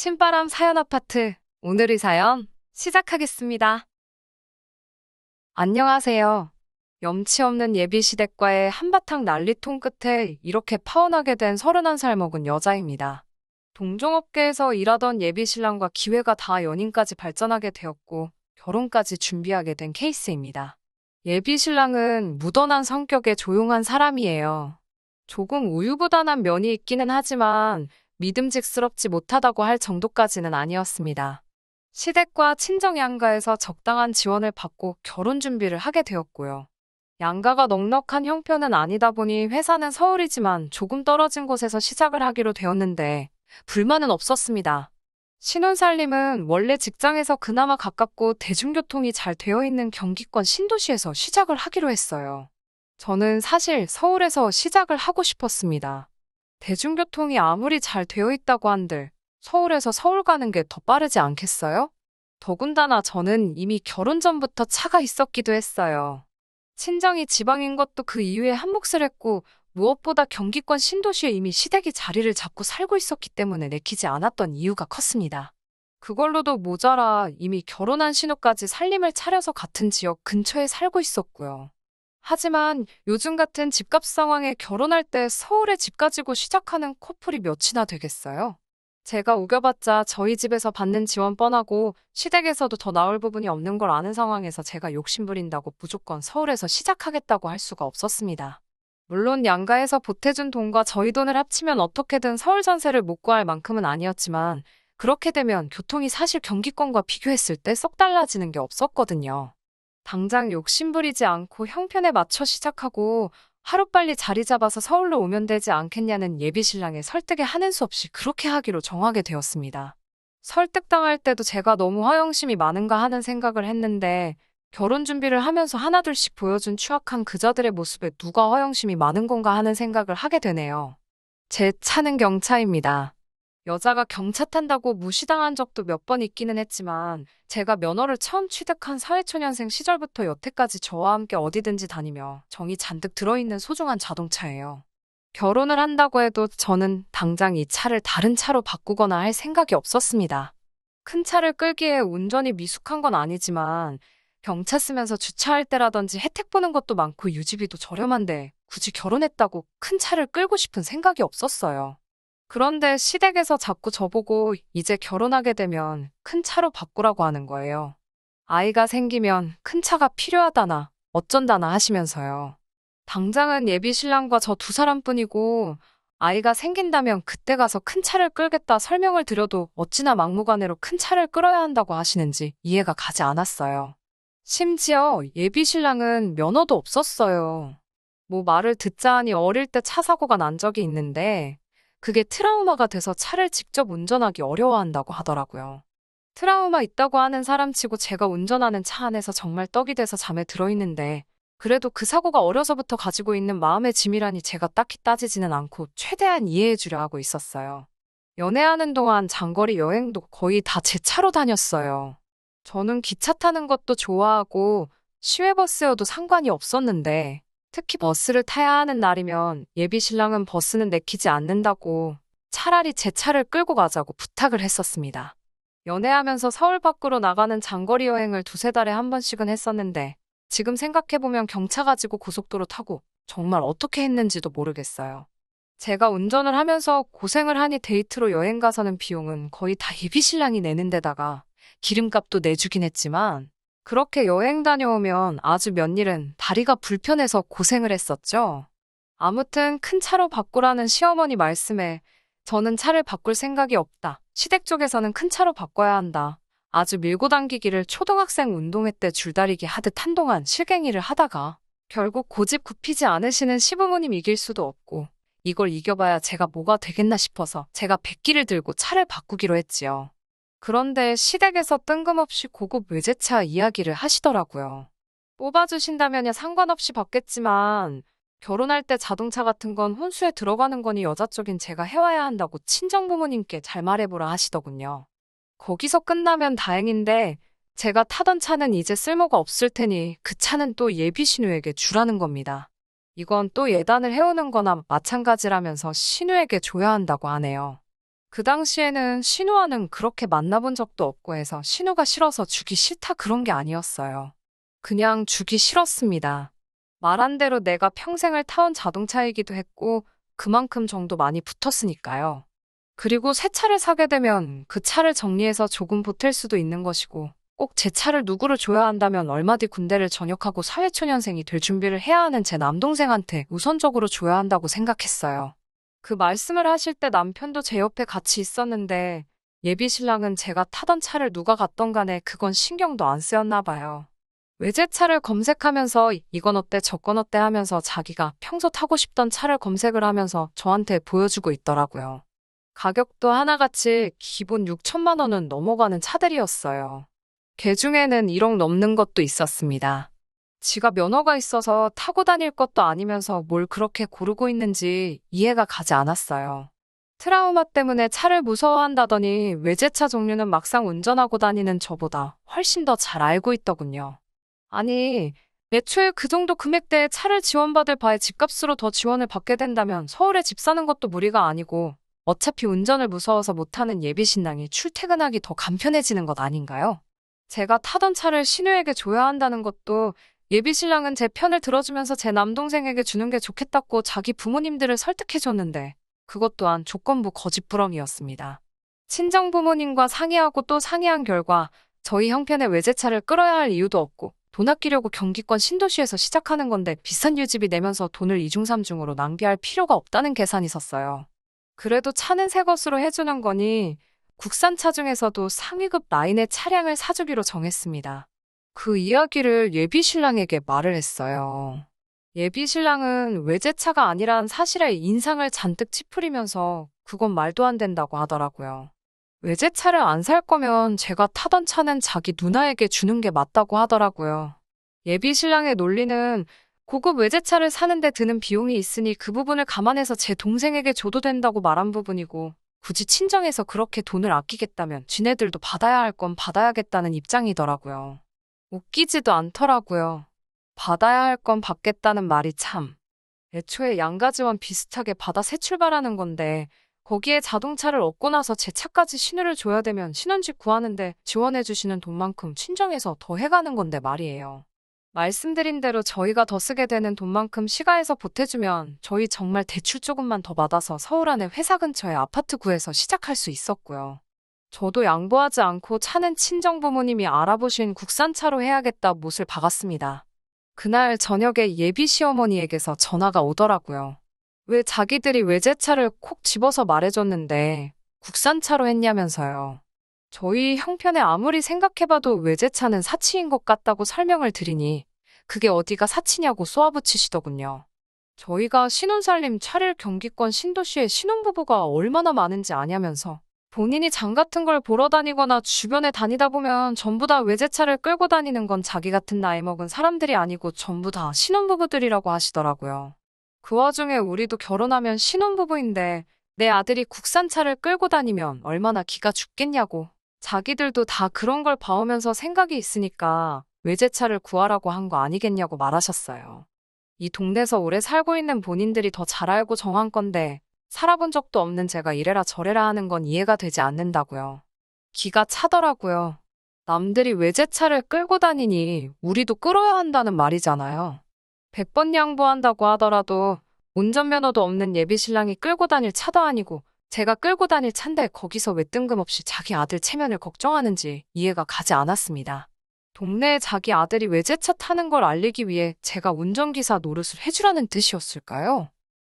신바람 사연 아파트. 오늘의 사연 시작하겠습니다. 안녕하세요. 염치 없는 예비 시댁과의 한바탕 난리통 끝에 이렇게 파혼하게 된 31살 먹은 여자입니다. 동종업계에서 일하던 예비 신랑과 기회가 닿아 연인까지 발전하게 되었고 결혼까지 준비하게 된 케이스입니다. 예비 신랑은 무던한 성격의 조용한 사람이에요. 조금 우유부단한 면이 있기는 하지만 믿음직스럽지 못하다고 할 정도까지는 아니었습니다. 시댁과 친정 양가에서 적당한 지원을 받고 결혼 준비를 하게 되었고요. 양가가 넉넉한 형편은 아니다 보니 회사는 서울이지만 조금 떨어진 곳에서 시작을 하기로 되었는데 불만은 없었습니다. 신혼살림은 원래 직장에서 그나마 가깝고 대중교통이 잘 되어 있는 경기권 신도시에서 시작을 하기로 했어요. 저는 사실 서울에서 시작을 하고 싶었습니다. 대중교통이 아무리 잘 되어 있다고 한들 서울에서 서울 가는 게 더 빠르지 않겠어요? 더군다나 저는 이미 결혼 전부터 차가 있었기도 했어요. 친정이 지방인 것도 그 이유에 한몫을 했고 무엇보다 경기권 신도시에 이미 시댁이 자리를 잡고 살고 있었기 때문에 내키지 않았던 이유가 컸습니다. 그걸로도 모자라 이미 결혼한 신우까지 살림을 차려서 같은 지역 근처에 살고 있었고요. 하지만 요즘 같은 집값 상황에 결혼할 때 서울에 집 가지고 시작하는 커플이 몇이나 되겠어요? 제가 우겨봤자 저희 집에서 받는 지원 뻔하고 시댁에서도 더 나올 부분이 없는 걸 아는 상황에서 제가 욕심부린다고 무조건 서울에서 시작하겠다고 할 수가 없었습니다. 물론 양가에서 보태준 돈과 저희 돈을 합치면 어떻게든 서울 전세를 못 구할 만큼은 아니었지만 그렇게 되면 교통이 사실 경기권과 비교했을 때 썩 달라지는 게 없었거든요. 당장 욕심부리지 않고 형편에 맞춰 시작하고 하루빨리 자리 잡아서 서울로 오면 되지 않겠냐는 예비 신랑의 설득에 하는 수 없이 그렇게 하기로 정하게 되었습니다. 설득당할 때도 제가 너무 허영심이 많은가 하는 생각을 했는데 결혼 준비를 하면서 하나둘씩 보여준 추악한 그자들의 모습에 누가 허영심이 많은 건가 하는 생각을 하게 되네요. 제 차는 경차입니다. 여자가 경차 탄다고 무시당한 적도 몇 번 있기는 했지만 제가 면허를 처음 취득한 사회초년생 시절부터 여태까지 저와 함께 어디든지 다니며 정이 잔뜩 들어있는 소중한 자동차예요. 결혼을 한다고 해도 저는 당장 이 차를 다른 차로 바꾸거나 할 생각이 없었습니다. 큰 차를 끌기에 운전이 미숙한 건 아니지만 경차 쓰면서 주차할 때라든지 혜택 보는 것도 많고 유지비도 저렴한데 굳이 결혼했다고 큰 차를 끌고 싶은 생각이 없었어요. 그런데 시댁에서 자꾸 저보고 이제 결혼하게 되면 큰 차로 바꾸라고 하는 거예요. 아이가 생기면 큰 차가 필요하다나 어쩐다나 하시면서요. 당장은 예비 신랑과 저 두 사람뿐이고 아이가 생긴다면 그때 가서 큰 차를 끌겠다 설명을 드려도 어찌나 막무가내로 큰 차를 끌어야 한다고 하시는지 이해가 가지 않았어요. 심지어 예비 신랑은 면허도 없었어요. 뭐 말을 듣자 하니 어릴 때 차 사고가 난 적이 있는데 그게 트라우마가 돼서 차를 직접 운전하기 어려워한다고 하더라고요. 트라우마 있다고 하는 사람치고 제가 운전하는 차 안에서 정말 떡이 돼서 잠에 들어있는데 그래도 그 사고가 어려서부터 가지고 있는 마음의 짐이라니 제가 딱히 따지지는 않고 최대한 이해해 주려 하고 있었어요. 연애하는 동안 장거리 여행도 거의 다 제 차로 다녔어요. 저는 기차 타는 것도 좋아하고 시외버스여도 상관이 없었는데 특히 버스를 타야 하는 날이면 예비 신랑은 버스는 내키지 않는다고 차라리 제 차를 끌고 가자고 부탁을 했었습니다. 연애하면서 서울 밖으로 나가는 장거리 여행을 두세 달에 한 번씩은 했었는데 지금 생각해보면 경차 가지고 고속도로 타고 정말 어떻게 했는지도 모르겠어요. 제가 운전을 하면서 고생을 하니 데이트로 여행 가서는 비용은 거의 다 예비 신랑이 내는 데다가 기름값도 내주긴 했지만 그렇게 여행 다녀오면 아주 몇일은 다리가 불편해서 고생을 했었죠. 아무튼 큰 차로 바꾸라는 시어머니 말씀에 저는 차를 바꿀 생각이 없다. 시댁 쪽에서는 큰 차로 바꿔야 한다. 아주 밀고 당기기를 초등학생 운동회 때 줄다리기 하듯 한동안 실갱이를 하다가 결국 고집 굽히지 않으시는 시부모님 이길 수도 없고 이걸 이겨봐야 제가 뭐가 되겠나 싶어서 제가 백기를 들고 차를 바꾸기로 했지요. 그런데 시댁에서 뜬금없이 고급 외제차 이야기를 하시더라고요. 뽑아주신다면야 상관없이 받겠지만 결혼할 때 자동차 같은 건 혼수에 들어가는 거니 여자 쪽인 제가 해와야 한다고 친정부모님께 잘 말해보라 하시더군요. 거기서 끝나면 다행인데 제가 타던 차는 이제 쓸모가 없을 테니 그 차는 또 예비 신우에게 주라는 겁니다. 이건 또 예단을 해오는 거나 마찬가지라면서 신우에게 줘야 한다고 하네요. 그 당시에는 신우와는 그렇게 만나본 적도 없고 해서 신우가 싫어서 주기 싫다 그런 게 아니었어요. 그냥 주기 싫었습니다. 말한 대로 내가 평생을 타온 자동차이기도 했고 그만큼 정도 많이 붙었으니까요. 그리고 새 차를 사게 되면 그 차를 정리해서 조금 보탤 수도 있는 것이고 꼭 제 차를 누구를 줘야 한다면 얼마 뒤 군대를 전역하고 사회초년생이 될 준비를 해야 하는 제 남동생한테 우선적으로 줘야 한다고 생각했어요. 그 말씀을 하실 때 남편도 제 옆에 같이 있었는데 예비 신랑은 제가 타던 차를 누가 갔던 간에 그건 신경도 안 쓰였나 봐요. 외제차를 검색하면서 이건 어때 저건 어때 하면서 자기가 평소 타고 싶던 차를 검색을 하면서 저한테 보여주고 있더라고요. 가격도 하나같이 기본 6천만 원은 넘어가는 차들이었어요. 개중에는 1억 넘는 것도 있었습니다. 지가 면허가 있어서 타고 다닐 것도 아니면서 뭘 그렇게 고르고 있는지 이해가 가지 않았어요. 트라우마 때문에 차를 무서워한다더니 외제차 종류는 막상 운전하고 다니는 저보다 훨씬 더 잘 알고 있더군요. 아니, 애초에 그 정도 금액대에 차를 지원받을 바에 집값으로 더 지원을 받게 된다면 서울에 집 사는 것도 무리가 아니고 어차피 운전을 무서워서 못하는 예비 신랑이 출퇴근하기 더 간편해지는 것 아닌가요? 제가 타던 차를 신우에게 줘야 한다는 것도 예비 신랑은 제 편을 들어주면서 제 남동생에게 주는 게 좋겠다고 자기 부모님들을 설득해줬는데 그것 또한 조건부 거짓부렁이었습니다. 친정 부모님과 상의하고 또 상의한 결과 저희 형편에 외제차를 끌어야 할 이유도 없고 돈 아끼려고 경기권 신도시에서 시작하는 건데 비싼 유지비 내면서 돈을 이중삼중으로 낭비할 필요가 없다는 계산이 섰어요. 그래도 차는 새 것으로 해주는 거니 국산차 중에서도 상위급 라인의 차량을 사주기로 정했습니다. 그 이야기를 예비 신랑에게 말을 했어요. 예비 신랑은 외제차가 아니란 사실에 인상을 잔뜩 찌푸리면서 그건 말도 안 된다고 하더라고요. 외제차를 안 살 거면 제가 타던 차는 자기 누나에게 주는 게 맞다고 하더라고요. 예비 신랑의 논리는 고급 외제차를 사는데 드는 비용이 있으니 그 부분을 감안해서 제 동생에게 줘도 된다고 말한 부분이고 굳이 친정에서 그렇게 돈을 아끼겠다면 지네들도 받아야 할 건 받아야겠다는 입장이더라고요. 웃기지도 않더라고요. 받아야 할 건 받겠다는 말이 참. 애초에 양가지원 비슷하게 받아 새 출발하는 건데 거기에 자동차를 얻고 나서 제 차까지 신호를 줘야 되면 신혼집 구하는데 지원해주시는 돈만큼 친정에서 더 해가는 건데 말이에요. 말씀드린 대로 저희가 더 쓰게 되는 돈만큼 시가에서 보태주면 저희 정말 대출 조금만 더 받아서 서울 안에 회사 근처에 아파트 구해서 시작할 수 있었고요. 저도 양보하지 않고 차는 친정 부모님이 알아보신 국산차로 해야겠다 못을 박았습니다. 그날 저녁에 예비 시어머니에게서 전화가 오더라고요. 왜 자기들이 외제차를 콕 집어서 말해줬는데 국산차로 했냐면서요. 저희 형편에 아무리 생각해봐도 외제차는 사치인 것 같다고 설명을 드리니 그게 어디가 사치냐고 쏘아붙이시더군요. 저희가 신혼살림 차릴 경기권 신도시에 신혼부부가 얼마나 많은지 아냐면서 본인이 장 같은 걸 보러 다니거나 주변에 다니다 보면 전부 다 외제차를 끌고 다니는 건 자기 같은 나이 먹은 사람들이 아니고 전부 다 신혼부부들이라고 하시더라고요. 그 와중에 우리도 결혼하면 신혼부부인데 내 아들이 국산차를 끌고 다니면 얼마나 기가 죽겠냐고. 자기들도 다 그런 걸 봐오면서 생각이 있으니까 외제차를 구하라고 한 거 아니겠냐고 말하셨어요. 이 동네에서 오래 살고 있는 본인들이 더 잘 알고 정한 건데 살아본 적도 없는 제가 이래라 저래라 하는 건 이해가 되지 않는다고요. 기가 차더라고요. 남들이 외제차를 끌고 다니니 우리도 끌어야 한다는 말이잖아요. 100번 양보한다고 하더라도 운전면허도 없는 예비신랑이 끌고 다닐 차도 아니고 제가 끌고 다닐 차인데 거기서 왜 뜬금없이 자기 아들 체면을 걱정하는지 이해가 가지 않았습니다. 동네에 자기 아들이 외제차 타는 걸 알리기 위해 제가 운전기사 노릇을 해주라는 뜻이었을까요?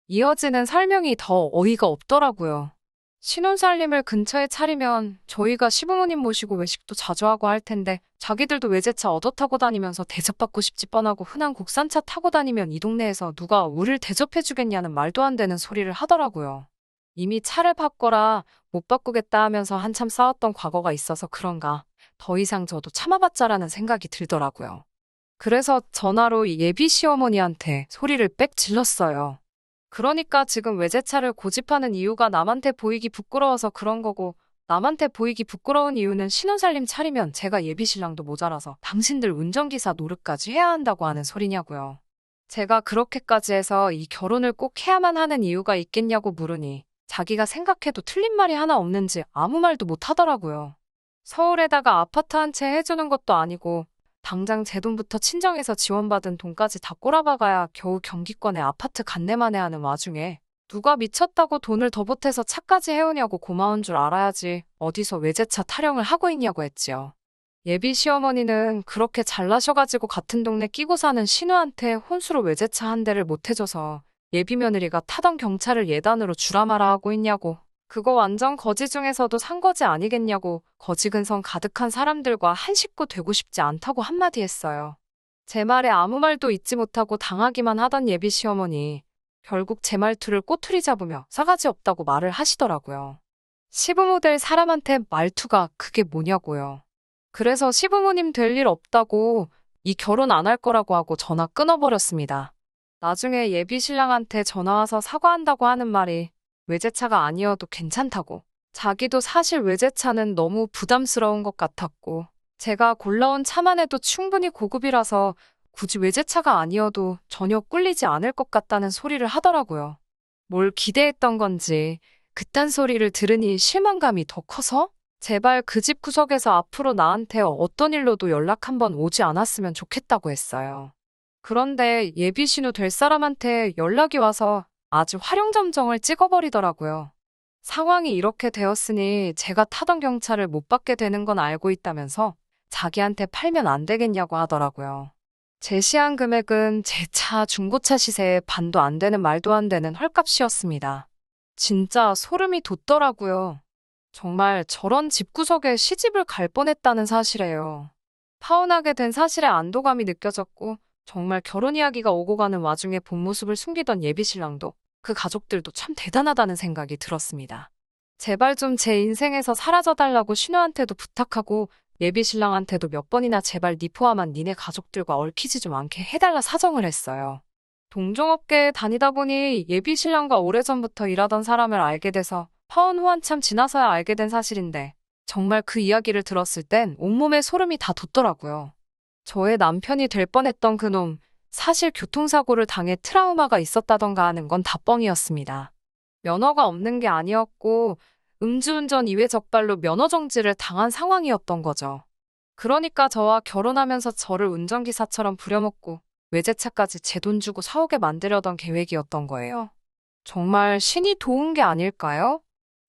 이어지는 설명이 더 어이가 없더라고요. 신혼살림을 근처에 차리면 저희가 시부모님 모시고 외식도 자주 하고 할 텐데 자기들도 외제차 얻어 타고 다니면서 대접받고 싶지 뻔하고 흔한 국산차 타고 다니면 이 동네에서 누가 우릴 대접해주겠냐는 말도 안 되는 소리를 하더라고요. 이미 차를 바꿔라 못 바꾸겠다 하면서 한참 싸웠던 과거가 있어서 그런가 더 이상 저도 참아봤자라는 생각이 들더라고요. 그래서 전화로 예비 시어머니한테 소리를 빽 질렀어요. 그러니까 지금 외제차를 고집하는 이유가 남한테 보이기 부끄러워서 그런 거고 남한테 보이기 부끄러운 이유는 신혼살림 차리면 제가 예비신랑도 모자라서 당신들 운전기사 노릇까지 해야 한다고 하는 소리냐고요. 제가 그렇게까지 해서 이 결혼을 꼭 해야만 하는 이유가 있겠냐고 물으니 자기가 생각해도 틀린 말이 하나 없는지 아무 말도 못 하더라고요. 서울에다가 아파트 한 채 해주는 것도 아니고 당장 제 돈부터 친정에서 지원받은 돈까지 다 꼬라박아야 겨우 경기권에 아파트 간내만에 하는 와중에 누가 미쳤다고 돈을 더 보태서 차까지 해오냐고 고마운 줄 알아야지 어디서 외제차 타령을 하고 있냐고 했지요. 예비 시어머니는 그렇게 잘나셔가지고 같은 동네 끼고 사는 신우한테 혼수로 외제차 한 대를 못 해줘서 예비 며느리가 타던 경차를 예단으로 주라 마라 하고 있냐고. 그거 완전 거지 중에서도 산 거지 아니겠냐고 거지 근성 가득한 사람들과 한 식구 되고 싶지 않다고 한마디 했어요. 제 말에 아무 말도 잊지 못하고 당하기만 하던 예비 시어머니. 결국 제 말투를 꼬투리 잡으며 싸가지 없다고 말을 하시더라고요. 시부모 될 사람한테 말투가 그게 뭐냐고요. 그래서 시부모님 될 일 없다고 이 결혼 안 할 거라고 하고 전화 끊어버렸습니다. 나중에 예비 신랑한테 전화 와서 사과한다고 하는 말이 외제차가 아니어도 괜찮다고. 자기도 사실 외제차는 너무 부담스러운 것 같았고 제가 골라온 차만 해도 충분히 고급이라서 굳이 외제차가 아니어도 전혀 꿀리지 않을 것 같다는 소리를 하더라고요. 뭘 기대했던 건지 그딴 소리를 들으니 실망감이 더 커서 제발 그 집 구석에서 앞으로 나한테 어떤 일로도 연락 한번 오지 않았으면 좋겠다고 했어요. 그런데 예비 신우 될 사람한테 연락이 와서 아주 화룡점정을 찍어버리더라고요. 상황이 이렇게 되었으니 제가 타던 경차를 못 받게 되는 건 알고 있다면서 자기한테 팔면 안 되겠냐고 하더라고요. 제시한 금액은 제 차 중고차 시세의 반도 안 되는 말도 안 되는 헐값이었습니다. 진짜 소름이 돋더라고요. 정말 저런 집구석에 시집을 갈 뻔했다는 사실에요. 파혼하게 된 사실에 안도감이 느껴졌고 정말 결혼 이야기가 오고 가는 와중에 본 모습을 숨기던 예비신랑도 그 가족들도 참 대단하다는 생각이 들었습니다. 제발 좀 제 인생에서 사라져달라고 신우한테도 부탁하고 예비신랑한테도 몇 번이나 제발 니 포함한 니네 가족들과 얽히지 좀 않게 해달라 사정을 했어요. 동종업계에 다니다 보니 예비신랑과 오래전부터 일하던 사람을 알게 돼서 파혼 후 한참 지나서야 알게 된 사실인데 정말 그 이야기를 들었을 땐 온몸에 소름이 다 돋더라고요. 저의 남편이 될 뻔했던 그놈, 사실 교통사고를 당해 트라우마가 있었다던가 하는 건 다 뻥이었습니다. 면허가 없는 게 아니었고 음주운전 이외 적발로 면허 정지를 당한 상황이었던 거죠. 그러니까 저와 결혼하면서 저를 운전기사처럼 부려먹고 외제차까지 제 돈 주고 사오게 만들려던 계획이었던 거예요. 정말 신이 도운 게 아닐까요?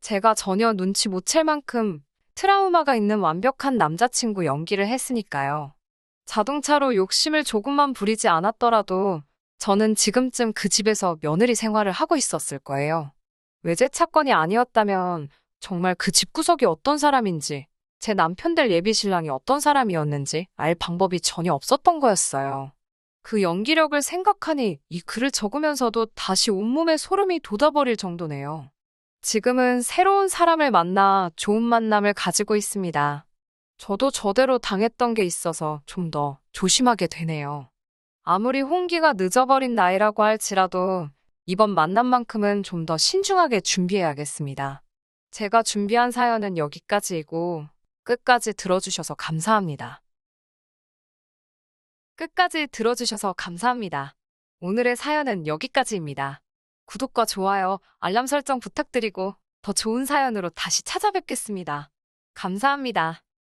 제가 전혀 눈치 못 챌 만큼 트라우마가 있는 완벽한 남자친구 연기를 했으니까요. 자동차로 욕심을 조금만 부리지 않았더라도 저는 지금쯤 그 집에서 며느리 생활을 하고 있었을 거예요. 외제차건이 아니었다면 정말 그 집구석이 어떤 사람인지, 제 남편 될 예비신랑이 어떤 사람이었는지 알 방법이 전혀 없었던 거였어요. 그 연기력을 생각하니 이 글을 적으면서도 다시 온몸에 소름이 돋아버릴 정도네요. 지금은 새로운 사람을 만나 좋은 만남을 가지고 있습니다. 저도 저대로 당했던 게 있어서 좀 더 조심하게 되네요. 아무리 홍기가 늦어버린 나이라고 할지라도 이번 만남만큼은 좀 더 신중하게 준비해야겠습니다. 제가 준비한 사연은 여기까지이고 끝까지 들어주셔서 감사합니다. 끝까지 들어주셔서 감사합니다. 오늘의 사연은 여기까지입니다. 구독과 좋아요, 알람 설정 부탁드리고 더 좋은 사연으로 다시 찾아뵙겠습니다. 감사합니다.